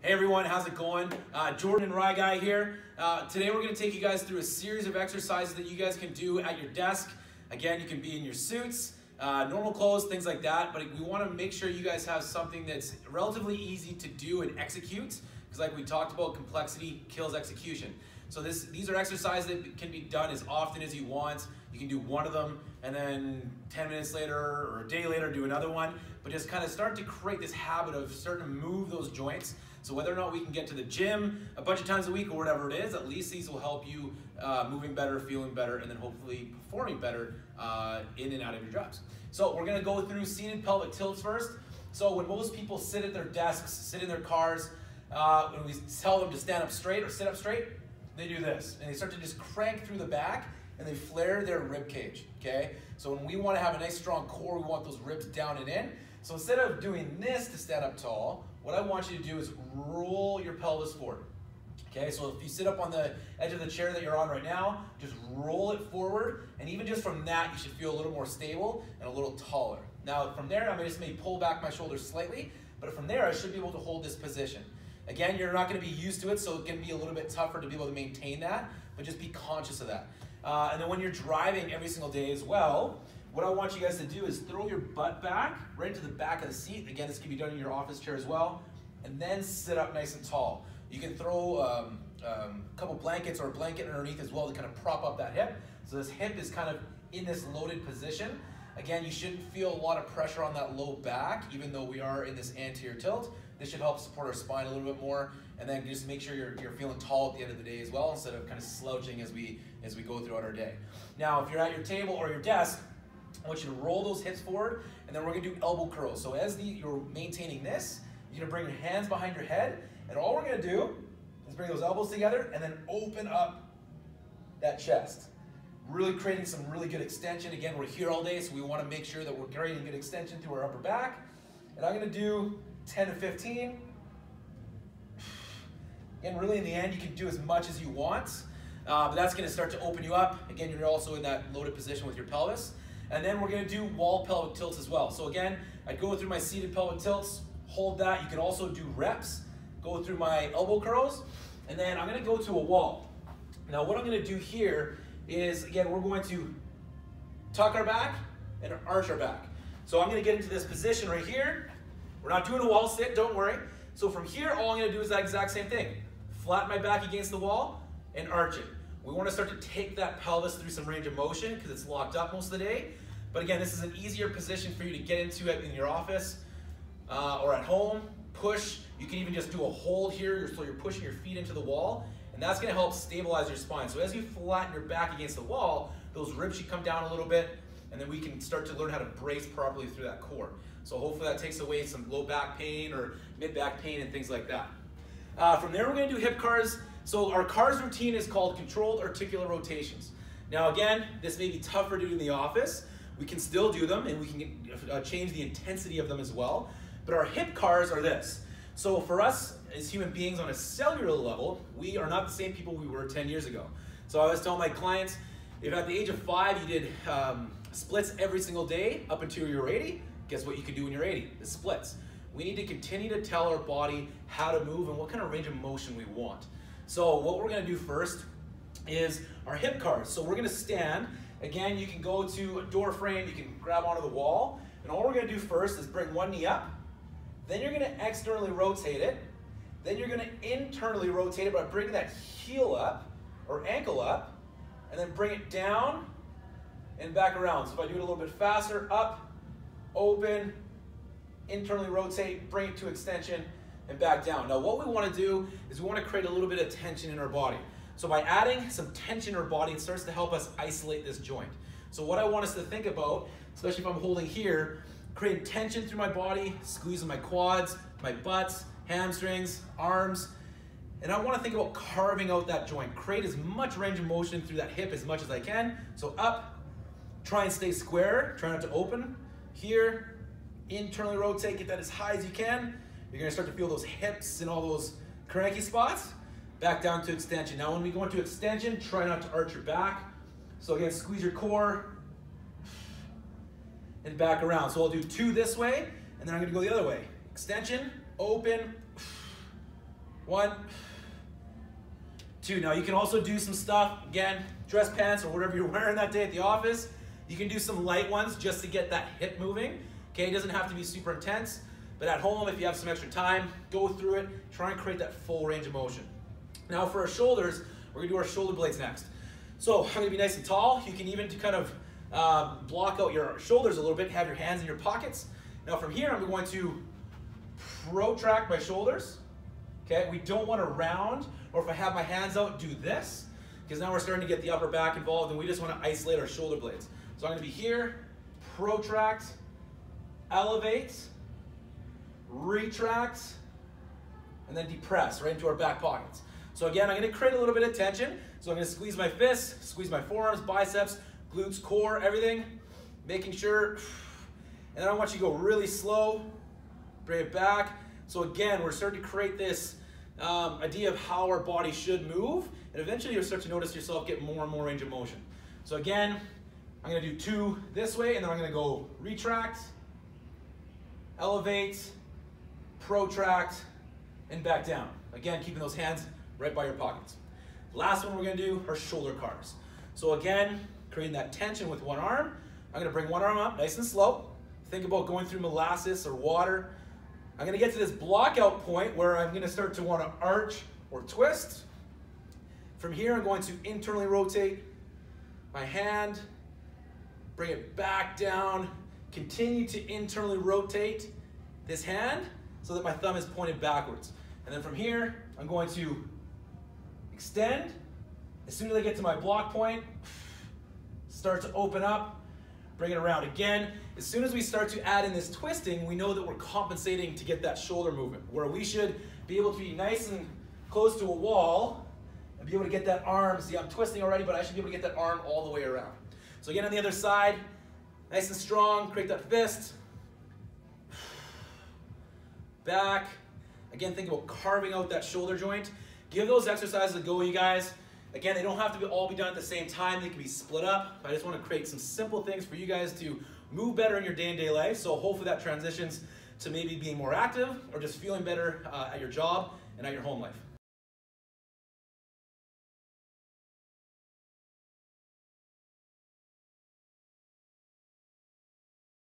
Hey everyone, how's it going? Jordan and Rye Guy here. Today we're going to take you guys through a series of exercises that you guys can do at your desk. Again, you can be in your suits, normal clothes, things like that, but we want to make sure you guys have something that's relatively easy to do and execute, because like we talked about, complexity kills execution. So these are exercises that can be done as often as you want. You can do one of them and then 10 minutes later or a day later do another one, but just kind of start to create this habit of starting to move those joints. So whether or not we can get to the gym a bunch of times a week or whatever it is, at least these will help you moving better, feeling better, and then hopefully performing better in and out of your jobs. So we're gonna go through seated pelvic tilts first. So when most people sit at their desks, sit in their cars, when we tell them to stand up straight or sit up straight, they do this. And they start to just crank through the back and they flare their rib cage, okay? So when we wanna have a nice strong core, we want those ribs down and in. So instead of doing this to stand up tall, what I want you to do is roll your pelvis forward. Okay, so if you sit up on the edge of the chair that you're on right now, just roll it forward, and even just from that, you should feel a little more stable and a little taller. Now, from there, I just may pull back my shoulders slightly, but from there, I should be able to hold this position. Again, you're not gonna be used to it, so it can be a little bit tougher to be able to maintain that, but just be conscious of that. And then when you're driving every single day as well, what I want you guys to do is throw your butt back right into the back of the seat. Again, this can be done in your office chair as well. And then sit up nice and tall. You can throw a couple blankets or a blanket underneath as well to kind of prop up that hip. So this hip is kind of in this loaded position. Again, you shouldn't feel a lot of pressure on that low back, even though we are in this anterior tilt. This should help support our spine a little bit more. And then just make sure you're feeling tall at the end of the day as well, instead of kind of slouching as we go throughout our day. Now, if you're at your table or your desk, I want you to roll those hips forward, and then we're gonna do elbow curls. So as you're maintaining this, you're gonna bring your hands behind your head, and all we're gonna do is bring those elbows together and then open up that chest. Really creating some really good extension. Again, we're here all day, so we wanna make sure that we're creating good extension through our upper back. And I'm gonna do 10 to 15. Again, really in the end, you can do as much as you want, but that's gonna start to open you up. Again, you're also in that loaded position with your pelvis. And then we're gonna do wall pelvic tilts as well. So again, I go through my seated pelvic tilts, hold that. You can also do reps, go through my elbow curls, and then I'm gonna go to a wall. Now what I'm gonna do here is, again, we're going to tuck our back and arch our back. So I'm gonna get into this position right here. We're not doing a wall sit, don't worry. So from here, all I'm gonna do is that exact same thing. Flatten my back against the wall and arch it. We want to start to take that pelvis through some range of motion because it's locked up most of the day. But again, this is an easier position for you to get into it in your office or at home. Push. You can even just do a hold here, so you're pushing your feet into the wall, and that's going to help stabilize your spine. So as you flatten your back against the wall, those ribs should come down a little bit, and then we can start to learn how to brace properly through that core. So hopefully that takes away some low back pain or mid back pain and things like that. From there, we're going to do hip cars. So our CARS routine is called controlled articular rotations. Now again, this may be tougher to do in the office. We can still do them, and we can change the intensity of them as well. But our hip CARS are this. So for us as human beings on a cellular level, we are not the same people we were 10 years ago. So I always tell my clients, if at the age of 5 you did splits every single day up until you're 80, guess what you can do when you're 80? The splits. We need to continue to tell our body how to move and what kind of range of motion we want. So what we're gonna do first is our hip CARS. So we're gonna stand. Again, you can go to a door frame, you can grab onto the wall, and all we're gonna do first is bring one knee up, then you're gonna externally rotate it, then you're gonna internally rotate it by bringing that heel up, or ankle up, and then bring it down and back around. So if I do it a little bit faster, up, open, internally rotate, bring it to extension, and back down. Now what we want to do is we want to create a little bit of tension in our body. So by adding some tension in our body, it starts to help us isolate this joint. So what I want us to think about, especially if I'm holding here, creating tension through my body, squeezing my quads, my butts, hamstrings, arms, and I want to think about carving out that joint. Create as much range of motion through that hip as much as I can. So up, try and stay square, try not to open. Here, internally rotate, get that as high as you can. You're gonna start to feel those hips and all those cranky spots. Back down to extension. Now when we go into extension, try not to arch your back. So again, squeeze your core and back around. So I'll do 2 this way, and then I'm gonna go the other way. Extension, open, 1, 2. Now you can also do some stuff, again, dress pants or whatever you're wearing that day at the office. You can do some light ones just to get that hip moving. Okay, it doesn't have to be super intense, but at home, if you have some extra time, go through it, try and create that full range of motion. Now for our shoulders, we're gonna do our shoulder blades next. So I'm gonna be nice and tall. You can even kind of block out your shoulders a little bit, have your hands in your pockets. Now from here, I'm going to protract my shoulders. Okay, we don't want to round, or if I have my hands out, do this, because now we're starting to get the upper back involved and we just want to isolate our shoulder blades. So I'm going to be here, protract, elevate, retract, and then depress right into our back pockets. So again, I'm going to create a little bit of tension. So I'm going to squeeze my fists, squeeze my forearms, biceps, glutes, core, everything, making sure. And then I want you to go really slow, bring it back. So again, we're starting to create this idea of how our body should move, and eventually you'll start to notice yourself get more and more range of motion. So again, I'm gonna do 2 this way, and then I'm gonna go retract, elevate, protract, and back down. Again, keeping those hands right by your pockets. Last one we're gonna do are shoulder carves. So again, creating that tension with one arm. I'm gonna bring one arm up nice and slow. Think about going through molasses or water. I'm gonna get to this block out point where I'm gonna start to wanna arch or twist. From here, I'm going to internally rotate my hand, bring it back down, continue to internally rotate this hand so that my thumb is pointed backwards. And then from here, I'm going to extend. As soon as I get to my block point, start to open up, bring it around again. As soon as we start to add in this twisting, we know that we're compensating to get that shoulder movement, where we should be able to be nice and close to a wall and be able to get that arm. See, I'm twisting already, but I should be able to get that arm all the way around. So again, on the other side, nice and strong, create that fist. Back. Again, think about carving out that shoulder joint. Give those exercises a go, you guys. Again, they don't have to all be done at the same time. They can be split up. I just want to create some simple things for you guys to move better in your day-to-day life. So hopefully that transitions to maybe being more active or just feeling better at your job and at your home life.